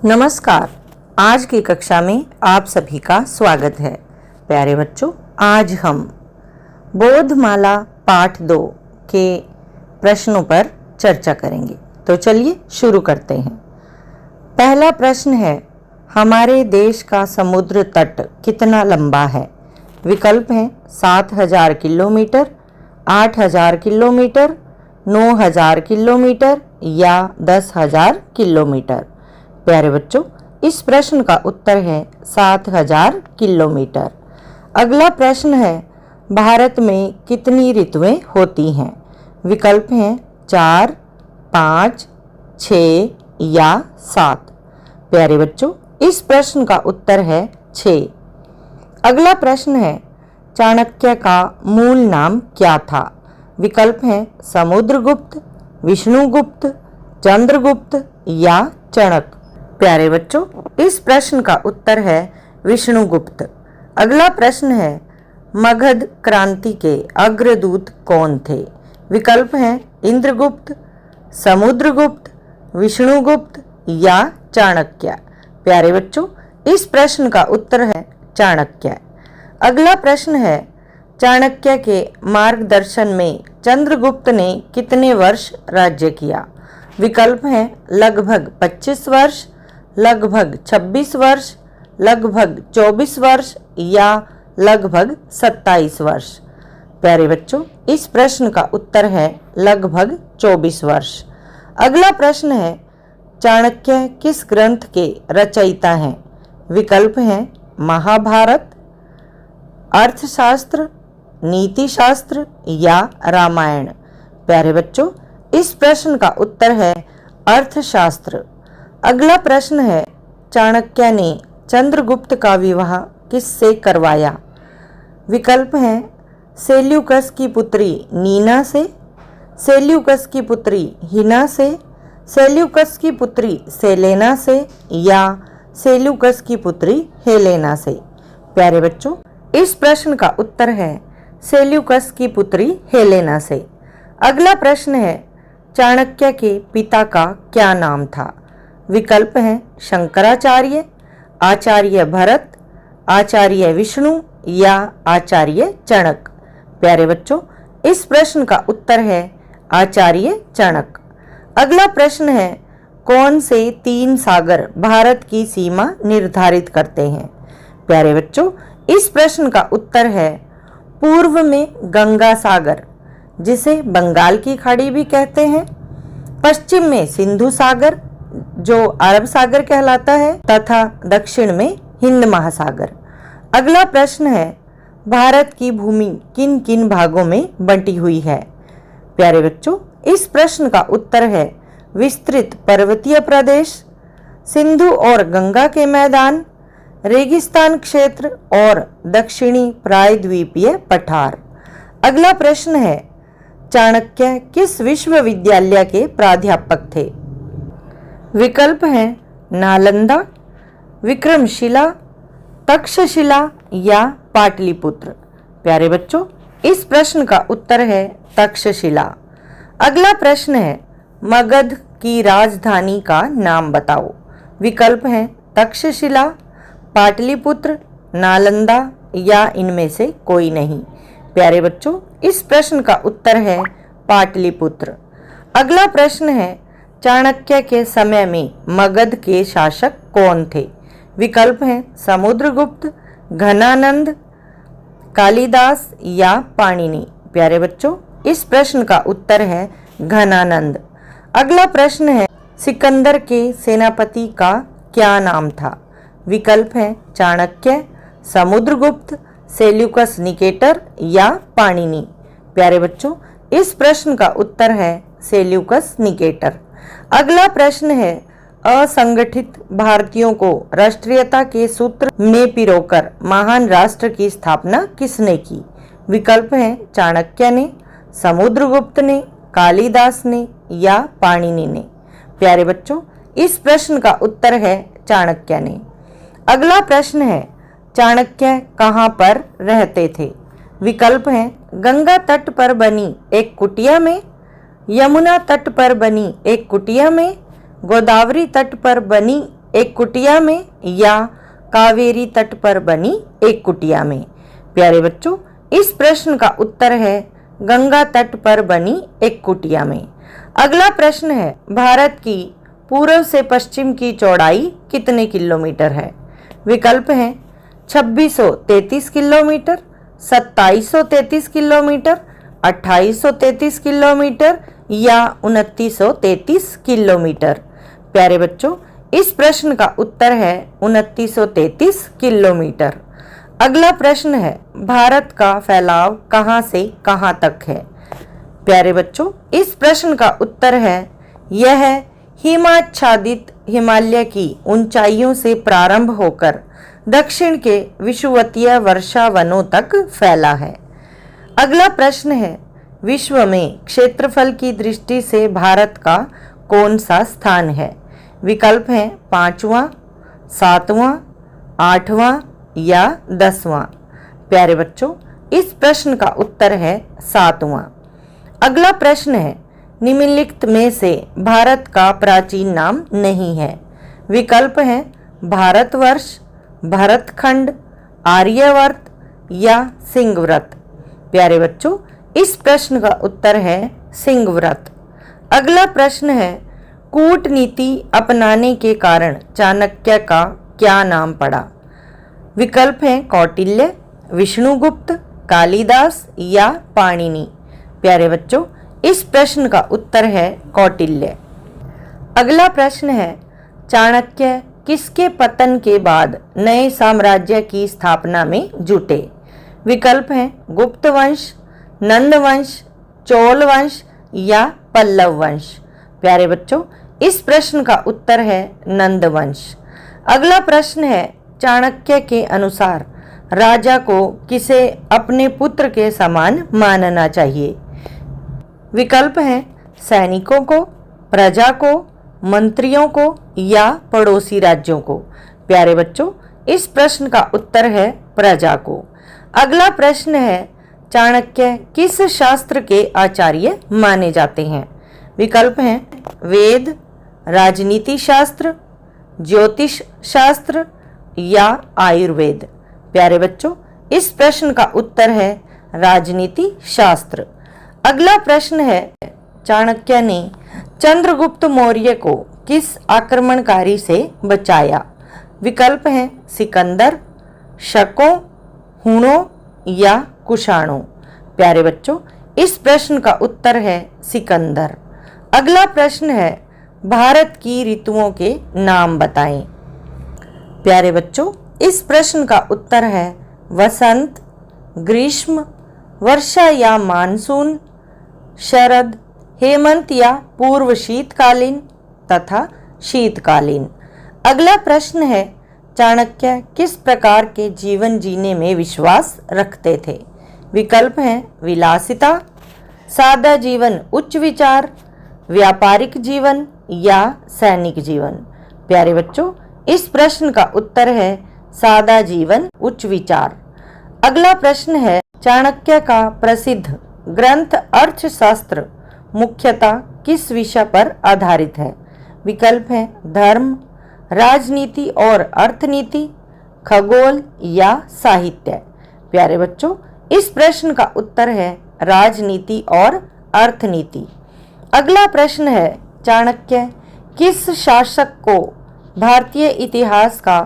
नमस्कार। आज की कक्षा में आप सभी का स्वागत है। प्यारे बच्चों, आज हम बोधमाला पाठ 2 के प्रश्नों पर चर्चा करेंगे। तो चलिए शुरू करते हैं। पहला प्रश्न है, हमारे देश का समुद्र तट कितना लंबा है? विकल्प हैं 7000 किलोमीटर, 8000 किलोमीटर, 9000 किलोमीटर या 10000 किलोमीटर। प्यारे बच्चों, इस प्रश्न का उत्तर है 7000 किलोमीटर। अगला प्रश्न है, भारत में कितनी ऋतुएं होती हैं? विकल्प हैं 4, 5, 6 या 7। प्यारे बच्चों, इस प्रश्न का उत्तर है 6। अगला प्रश्न है, चाणक्य का मूल नाम क्या था? विकल्प हैं समुद्रगुप्त, विष्णुगुप्त, चंद्रगुप्त या चाणक्य। प्यारे बच्चों, इस प्रश्न का उत्तर है विष्णुगुप्त। अगला प्रश्न है, मगध क्रांति के अग्रदूत कौन थे? विकल्प हैं इंद्रगुप्त, समुद्रगुप्त, विष्णुगुप्त या चाणक्य। प्यारे बच्चों, इस प्रश्न का उत्तर है चाणक्य। अगला प्रश्न है, चाणक्य के मार्गदर्शन में चंद्रगुप्त ने कितने वर्ष राज्य किया? विकल्प हैं लगभग 25 वर्ष, लगभग 26 वर्ष, लगभग 24 वर्ष या लगभग 27 वर्ष। प्यारे बच्चों, इस प्रश्न का उत्तर है लगभग 24 वर्ष। अगला प्रश्न है, चाणक्य किस ग्रंथ के रचयिता हैं? विकल्प हैं महाभारत, अर्थशास्त्र, नीतिशास्त्र या रामायण। प्यारे बच्चों, इस प्रश्न का उत्तर है अर्थशास्त्र। अगला प्रश्न है, चाणक्य ने चंद्रगुप्त का विवाह किससे करवाया? विकल्प हैं सेल्यूकस की पुत्री नीना से, सेल्यूकस की पुत्री हिना से, सेल्यूकस की पुत्री सेलेना से या सेल्यूकस की पुत्री हेलेना से। प्यारे बच्चों, इस प्रश्न का उत्तर है सेल्यूकस की पुत्री हेलेना से। अगला प्रश्न है, चाणक्य के पिता का क्या नाम था? विकल्प हैं शंकराचार्य, आचार्य भरत, आचार्य विष्णु या आचार्य चाणक्य। प्यारे बच्चों, इस प्रश्न का उत्तर है आचार्य चाणक्य। अगला प्रश्न है, कौन से 3 सागर भारत की सीमा निर्धारित करते हैं? प्यारे बच्चों, इस प्रश्न का उत्तर है पूर्व में गंगा सागर, जिसे बंगाल की खाड़ी भी कहते हैं, पश्चिम में सिंधु सागर जो अरब सागर कहलाता है तथा दक्षिण में हिंद महासागर। अगला प्रश्न है, भारत की भूमि किन किन भागों में बंटी हुई है? प्यारे बच्चों, इस प्रश्न का उत्तर है विस्तृत पर्वतीय प्रदेश, सिंधु और गंगा के मैदान, रेगिस्तान क्षेत्र और दक्षिणी प्रायद्वीपीय पठार। अगला प्रश्न है, चाणक्य किस विश्वविद्यालय के प्राध्यापक थे? विकल्प हैं नालंदा, विक्रमशिला, तक्षशिला या पाटलिपुत्र। प्यारे बच्चों, इस प्रश्न का उत्तर है तक्षशिला। अगला प्रश्न है, मगध की राजधानी का नाम बताओ। विकल्प हैं तक्षशिला, पाटलिपुत्र, नालंदा या इनमें से कोई नहीं। प्यारे बच्चों, इस प्रश्न का उत्तर है पाटलिपुत्र। अगला प्रश्न है, चाणक्य के समय में मगध के शासक कौन थे? विकल्प हैं समुद्रगुप्त, घनानंद, कालिदास या पाणिनि। प्यारे बच्चों, इस प्रश्न का उत्तर है घनानंद। अगला प्रश्न है, सिकंदर के सेनापति का क्या नाम था? विकल्प हैं चाणक्य, समुद्रगुप्त, सेल्यूकस निकेटर या पाणिनि। प्यारे बच्चों, इस प्रश्न का उत्तर है सेल्यूकस निकेटर। अगला प्रश्न है, असंगठित भारतीयों को राष्ट्रीयता के सूत्र में पिरोकर महान राष्ट्र की स्थापना किसने की? विकल्प हैं चाणक्य ने, समुद्रगुप्त ने, कालिदास ने या पाणिनि ने। प्यारे बच्चों, इस प्रश्न का उत्तर है चाणक्य ने। अगला प्रश्न है, चाणक्य कहाँ पर रहते थे? विकल्प हैं गंगा तट पर बनी एक कुटिया में, यमुना तट पर बनी एक कुटिया में, गोदावरी तट पर बनी एक कुटिया में या कावेरी तट पर बनी एक कुटिया में? प्यारे बच्चों, इस प्रश्न का उत्तर है गंगा तट पर बनी एक कुटिया में। अगला प्रश्न है, भारत की पूर्व से पश्चिम की चौड़ाई कितने किलोमीटर है? विकल्प हैं 2633 किलोमीटर, 2733 किलोमीटर, 2833 किलोमीटर या 2933 किलोमीटर। प्यारे बच्चों, इस प्रश्न का उत्तर है 2933 किलोमीटर। अगला प्रश्न है, भारत का फैलाव कहाँ से कहाँ तक है? प्यारे बच्चों, इस प्रश्न का उत्तर है यह हिमाच्छादित हिमालय की ऊंचाइयों से प्रारंभ होकर दक्षिण के विषुवतीय वर्षा वनों तक फैला है। अगला प्रश्न है, विश्व में क्षेत्रफल की दृष्टि से भारत का कौन सा स्थान है? विकल्प हैं 5वां, 7वां, 8वां या 10वां। प्यारे बच्चों, इस प्रश्न का उत्तर है 7वां। अगला प्रश्न है, निम्नलिखित में से भारत का प्राचीन नाम नहीं है? विकल्प हैं भारतवर्ष, भरतखंड, आर्यवर्त या सिंहव्रत। प्यारे बच्चों, इस प्रश्न का उत्तर है सिंहव्रत। अगला प्रश्न है, कूटनीति अपनाने के कारण चाणक्य का क्या नाम पड़ा? विकल्प हैं कौटिल्य, विष्णुगुप्त, कालिदास या पाणिनि। प्यारे बच्चों, इस प्रश्न का उत्तर है कौटिल्य। अगला प्रश्न है, चाणक्य किसके पतन के बाद नए साम्राज्य की स्थापना में जुटे? विकल्प हैं गुप्त वंश, नंद वंश, चोल वंश या पल्लव वंश। प्यारे बच्चों, इस प्रश्न का उत्तर है नंद वंश। अगला प्रश्न है, चाणक्य के अनुसार राजा को किसे अपने पुत्र के समान मानना चाहिए? विकल्प हैं सैनिकों को, प्रजा को, मंत्रियों को या पड़ोसी राज्यों को। प्यारे बच्चों, इस प्रश्न का उत्तर है प्रजा को। अगला प्रश्न है, चाणक्य किस शास्त्र के आचार्य माने जाते हैं? विकल्प हैं वेद, राजनीति शास्त्र, ज्योतिष शास्त्र या आयुर्वेद। प्यारे बच्चों, इस प्रश्न का उत्तर है राजनीति शास्त्र। अगला प्रश्न है, चाणक्य ने चंद्रगुप्त मौर्य को किस आक्रमणकारी से बचाया? विकल्प हैं सिकंदर, शकों, हुणों या कुषाणों। प्यारे बच्चों, इस प्रश्न का उत्तर है सिकंदर। अगला प्रश्न है, भारत की ऋतुओं के नाम बताएं। प्यारे बच्चों, इस प्रश्न का उत्तर है वसंत, ग्रीष्म, वर्षा या मानसून, शरद, हेमंत या पूर्व शीतकालीन तथा शीतकालीन। अगला प्रश्न है, चाणक्य किस प्रकार के जीवन जीने में विश्वास रखते थे? विकल्प हैं विलासिता, सादा जीवन उच्च विचार, व्यापारिक जीवन या सैनिक जीवन। प्यारे बच्चों, इस प्रश्न का उत्तर है सादा जीवन उच्च विचार। अगला प्रश्न है, चाणक्य का प्रसिद्ध ग्रंथ अर्थशास्त्र मुख्यतः किस विषय पर आधारित है? विकल्प हैं धर्म, राजनीति और अर्थनीति, खगोल या साहित्य। प्यारे बच्चों, इस प्रश्न का उत्तर है राजनीति और अर्थनीति। अगला प्रश्न है, चाणक्य किस शासक को भारतीय इतिहास का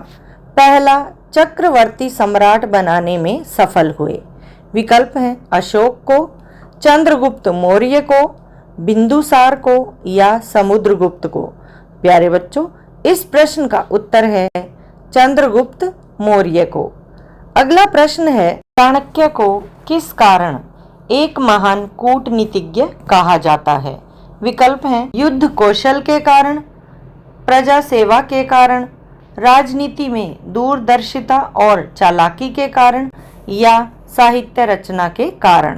पहला चक्रवर्ती सम्राट बनाने में सफल हुए? विकल्प हैं अशोक को, चंद्रगुप्त मौर्य को, बिंदुसार को या समुद्रगुप्त को। प्यारे बच्चों, इस प्रश्न का उत्तर है चंद्रगुप्त मौर्य को। अगला प्रश्न है, चाणक्य को किस कारण एक महान कूटनीतिज्ञ कहा जाता है? विकल्प हैं युद्ध कौशल के कारण, प्रजा सेवा के कारण, राजनीति में दूरदर्शिता और चालाकी के कारण या साहित्य रचना के कारण।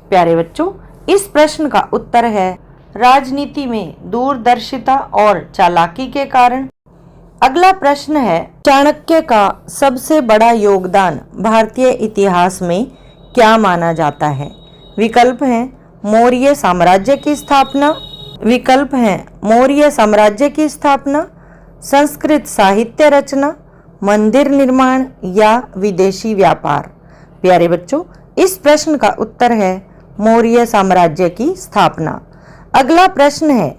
प्यारे बच्चों, इस प्रश्न का उत्तर है राजनीति में दूरदर्शिता और चालाकी के कारण। अगला प्रश्न है, चाणक्य का सबसे बड़ा योगदान भारतीय इतिहास में क्या माना जाता है? विकल्प हैं मौर्य साम्राज्य की स्थापना, विकल्प हैं मौर्य साम्राज्य की स्थापना, संस्कृत साहित्य रचना, मंदिर निर्माण या विदेशी व्यापार। प्यारे बच्चों, इस प्रश्न का उत्तर है मौर्य साम्राज्य की स्थापना। अगला प्रश्न है,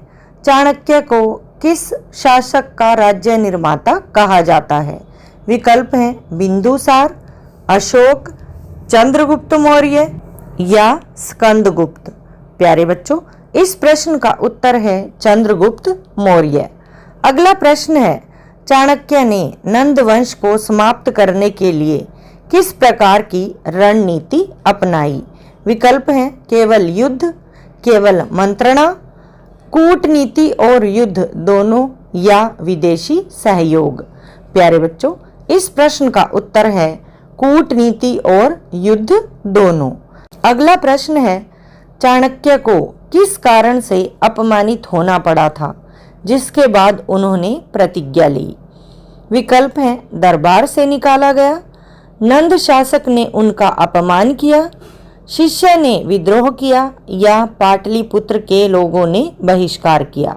चाणक्य को किस शासक का राज्य निर्माता कहा जाता है? विकल्प हैं बिंदुसार, अशोक, चंद्रगुप्त मौर्य या स्कंदगुप्त। प्यारे बच्चों, इस प्रश्न का उत्तर है चंद्रगुप्त मौर्य। अगला प्रश्न है, चाणक्य ने नंद वंश को समाप्त करने के लिए किस प्रकार की रणनीति अपनाई? विकल्प हैं केवल युद्ध, केवल मंत्रणा, कूटनीति और युद्ध दोनों या विदेशी सहयोग। प्यारे बच्चों, इस प्रश्न का उत्तर है कूटनीति और युद्ध दोनों। अगला प्रश्न है, चाणक्य को किस कारण से अपमानित होना पड़ा था जिसके बाद उन्होंने प्रतिज्ञा ली? विकल्प हैं दरबार से निकाला गया, नंद शासक ने उनका अपमान किया, शिष्य ने विद्रोह किया या पाटलिपुत्र के लोगों ने बहिष्कार किया।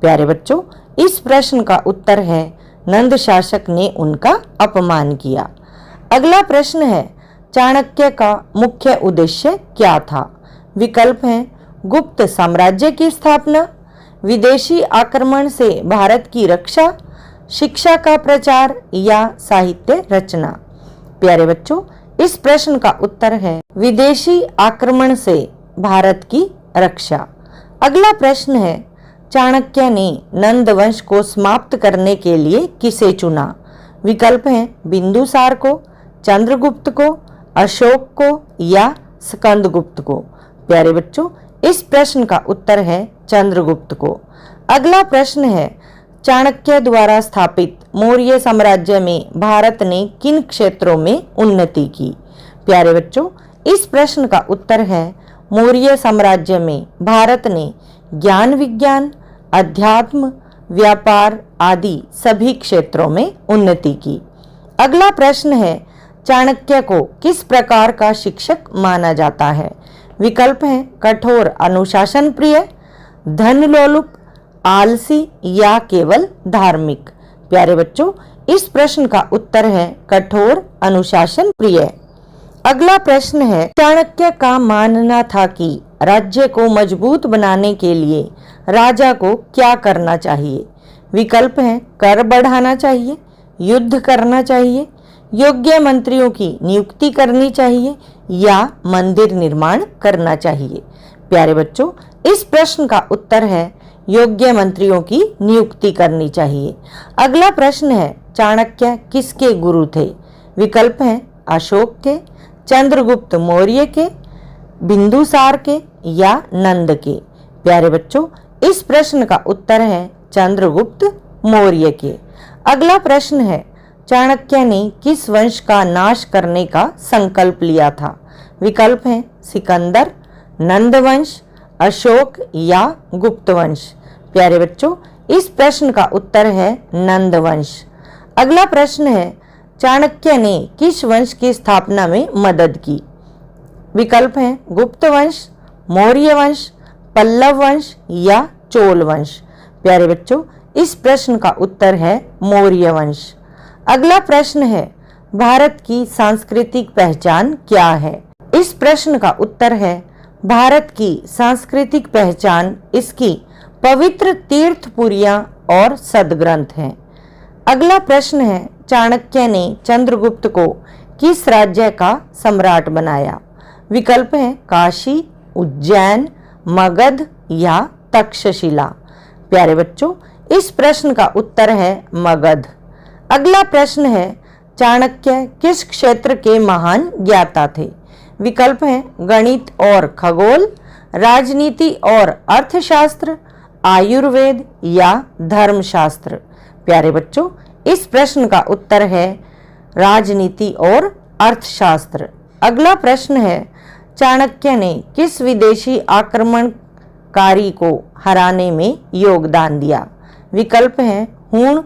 प्यारे बच्चों, इस प्रश्न का उत्तर है नंद शासक ने उनका अपमान किया। अगला प्रश्न है, चाणक्य का मुख्य उद्देश्य क्या था? विकल्प हैं गुप्त साम्राज्य की स्थापना, विदेशी आक्रमण से भारत की रक्षा, शिक्षा का प्रचार या साहित्य रचना। प्यारे बच्चों, इस प्रश्न का उत्तर है विदेशी आक्रमण से भारत की रक्षा। अगला प्रश्न है, चाणक्य ने नंद वंश को समाप्त करने के लिए किसे चुना? विकल्प हैं बिंदुसार को, चंद्रगुप्त को, अशोक को या स्कंदगुप्त को। प्यारे बच्चों, इस प्रश्न का उत्तर है चंद्रगुप्त को। अगला प्रश्न है, चाणक्य द्वारा स्थापित मौर्य साम्राज्य में भारत ने किन क्षेत्रों में उन्नति की? प्यारे बच्चों, इस प्रश्न का उत्तर है मौर्य साम्राज्य में भारत ने ज्ञान विज्ञान, अध्यात्म, व्यापार आदि सभी क्षेत्रों में उन्नति की। अगला प्रश्न है, चाणक्य को किस प्रकार का शिक्षक माना जाता है? विकल्प हैं कठोर अनुशासन प्रिय, धन लोलुप, आलसी या केवल धार्मिक। प्यारे बच्चों, इस प्रश्न का उत्तर है कठोर अनुशासन प्रिय। अगला प्रश्न है, चाणक्य का मानना था कि राज्य को मजबूत बनाने के लिए राजा को क्या करना चाहिए? विकल्प हैं कर बढ़ाना चाहिए, युद्ध करना चाहिए, योग्य मंत्रियों की नियुक्ति करनी चाहिए या मंदिर निर्माण करना चाहिए। प्यारे बच्चों, इस प्रश्न का उत्तर है योग्य मंत्रियों की नियुक्ति करनी चाहिए। अगला प्रश्न है, चाणक्य किसके गुरु थे? विकल्प हैं अशोक के, चंद्रगुप्त मौर्य के, बिंदुसार के या नंद के। प्यारे बच्चों, इस प्रश्न का उत्तर है चंद्रगुप्त मौर्य के। अगला प्रश्न है, चाणक्य ने किस वंश का नाश करने का संकल्प लिया था? विकल्प हैं सिकंदर, नंद वंश, अशोक या गुप्त वंश। प्यारे बच्चों, इस प्रश्न का उत्तर है नंद वंश। अगला प्रश्न है, चाणक्य ने किस वंश की स्थापना में मदद की? विकल्प हैं गुप्त वंश, मौर्य वंश, पल्लव वंश या चोल वंश। प्यारे बच्चों, इस प्रश्न का उत्तर है मौर्य वंश। अगला प्रश्न है, भारत की सांस्कृतिक पहचान क्या है? इस प्रश्न का उत्तर है भारत की सांस्कृतिक पहचान इसकी पवित्र तीर्थपुरियां और सदग्रंथ हैं। अगला प्रश्न है, चाणक्य ने चंद्रगुप्त को किस राज्य का सम्राट बनाया? विकल्प हैं काशी, उज्जैन, मगध या तक्षशिला। प्यारे बच्चों, इस प्रश्न का उत्तर है मगध। अगला प्रश्न है, चाणक्य किस क्षेत्र के महान ज्ञाता थे? विकल्प हैं गणित और खगोल, राजनीति और अर्थशास्त्र, आयुर्वेद या धर्मशास्त्र। प्यारे बच्चों, इस प्रश्न का उत्तर है राजनीति और अर्थशास्त्र। अगला प्रश्न है, चाणक्य ने किस विदेशी आक्रमणकारी को हराने में योगदान दिया? विकल्प हैं हूण,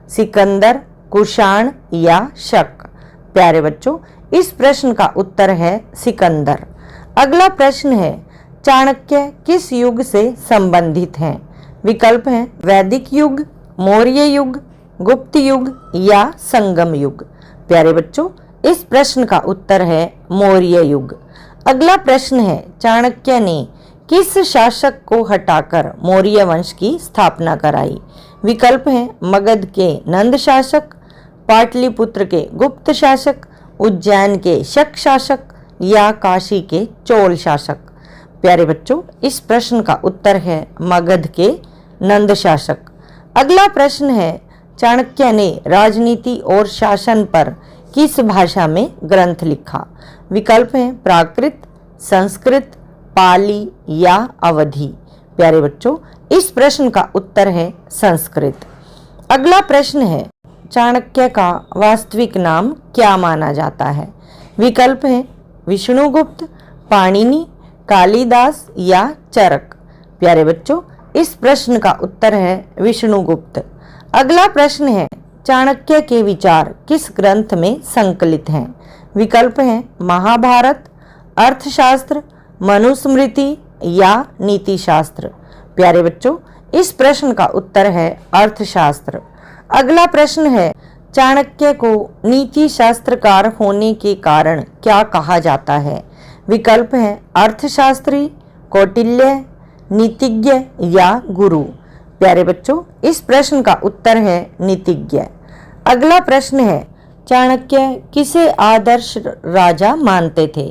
सिकंदर, कुषाण या शक। प्यारे बच्चों, इस प्रश्न का उत्तर है सिकंदर। अगला प्रश्न है, चाणक्य किस युग से संबंधित हैं? विकल्प हैं वैदिक युग, मौर्य युग, गुप्त युग या संगम युग? प्यारे बच्चों, इस प्रश्न का उत्तर है मौर्य युग। अगला प्रश्न है, चाणक्य ने किस शासक को हटाकर मौर्य वंश की स्थापना कराई? विकल्प हैं मगध के नंद शासक, पाटलिपुत्र के गुप्त शासक, उज्जैन के शक शासक या काशी के चोल शासक? प्यारे बच्चों, इस प्रश्न का उत्तर है मगध के नंद शासक। अगला प्रश्न है, चाणक्य ने राजनीति और शासन पर किस भाषा में ग्रंथ लिखा? विकल्प हैं प्राकृत, संस्कृत, पाली या अवधी? प्यारे बच्चों, इस प्रश्न का उत्तर है संस्कृत। अगला प्रश्न है, चाणक्य का वास्तविक नाम क्या माना जाता है? विकल्प हैं विष्णुगुप्त, पाणिनि, कालिदास या चरक? प्यारे बच्चों, इस प्रश्न का उत्तर है विष्णुगुप्त। अगला प्रश्न है, चाणक्य के विचार किस ग्रंथ में संकलित हैं? विकल्प हैं महाभारत, अर्थशास्त्र, मनुस्मृति या नीतिशास्त्र? प्यारे बच्चों, इस प्रश्न का उत्तर है अर्थशास्त्र। अगला प्रश्न है, चाणक्य को नीति शास्त्रकार होने के कारण क्या कहा जाता है? विकल्प हैं अर्थशास्त्री, कौटिल्य, नीतिज्ञ या गुरु? प्यारे बच्चों, इस प्रश्न का उत्तर है नीतिज्ञ। अगला प्रश्न है, चाणक्य किसे आदर्श राजा मानते थे?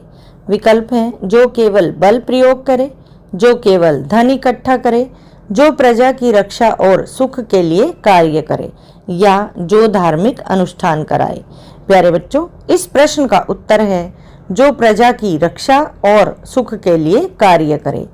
विकल्प हैं जो केवल बल प्रयोग करे, जो केवल धन इकट्ठा करे, जो प्रजा की रक्षा और सुख के लिए कार्य करे या जो धार्मिक अनुष्ठान कराए? प्यारे बच्चों, इस प्रश्न का उत्तर है जो प्रजा की रक्षा और सुख के लिए कार्य करे।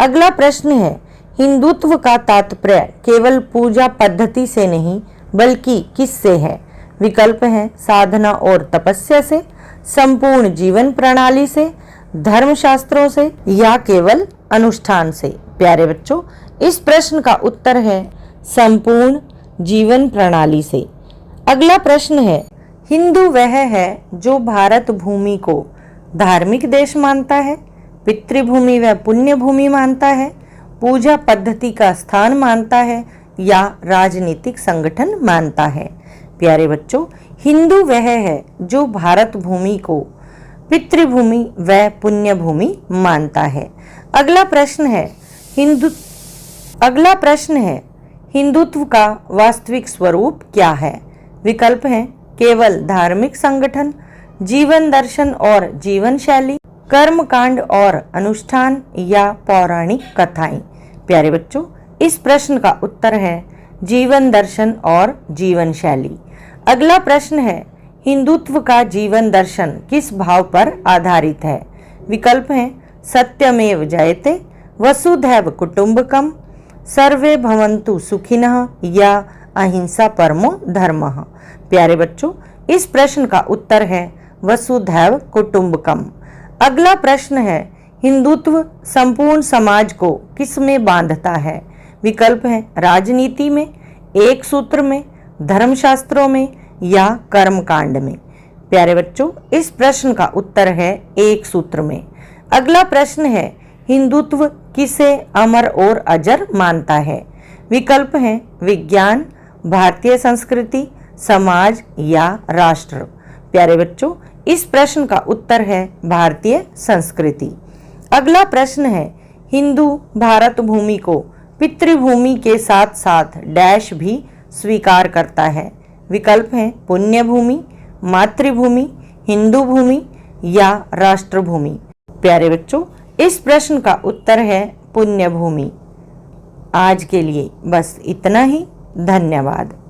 अगला प्रश्न है, हिंदुत्व का तात्पर्य केवल पूजा पद्धति से नहीं बल्कि किससे है? विकल्प हैं साधना और तपस्या से, संपूर्ण जीवन प्रणाली से, धर्मशास्त्रों से या केवल अनुष्ठान से? प्यारे बच्चों, इस प्रश्न का उत्तर है संपूर्ण जीवन प्रणाली से। अगला प्रश्न है, हिंदू वह है जो भारत भूमि को धार्मिक देश मानता है, पितृभूमि व पुण्य भूमि मानता है, पूजा पद्धति का स्थान मानता है या राजनीतिक संगठन मानता है? प्यारे बच्चों, हिंदू वह है जो भारत भूमि को पितृभूमि व पुण्य भूमि मानता है। अगला प्रश्न है, हिंदुत्व का वास्तविक स्वरूप क्या है? विकल्प हैं केवल धार्मिक संगठन, जीवन दर्शन और जीवन शैली, कर्मकांड और अनुष्ठान या पौराणिक कथाएं? प्यारे बच्चों, इस प्रश्न का उत्तर है जीवन दर्शन और जीवन शैली। अगला प्रश्न है, हिंदुत्व का जीवन दर्शन किस भाव पर आधारित है? विकल्प हैं सत्यमेव जयते, वसुधैव कुटुंबकम, सर्वे भवन्तु सुखिनः या अहिंसा परमो धर्मः? प्यारे बच्चों, इस प्रश्न का उत्तर है वसुधैव कुटुंबकम। अगला प्रश्न है, हिंदुत्व संपूर्ण समाज को किस में बांधता है? विकल्प हैं राजनीति में, एक सूत्र में, धर्मशास्त्रों में या कर्मकांड में? प्यारे बच्चों, इस प्रश्न का उत्तर है एक सूत्र में। अगला प्रश्न है, हिंदुत्व किसे अमर और अजर मानता है? विकल्प हैं विज्ञान, भारतीय संस्कृति, समाज या राष्ट्र? प्यारे बच्चों, इस प्रश्न का उत्तर है भारतीय संस्कृति। अगला प्रश्न है, हिंदू भारत भूमि को पितृभूमि के साथ साथ डैश भी स्वीकार करता है। विकल्प हैं पुण्य भूमि, मातृभूमि, हिंदू भूमि या राष्ट्रभूमि? प्यारे बच्चों, इस प्रश्न का उत्तर है पुण्य भूमि। आज के लिए बस इतना ही। धन्यवाद।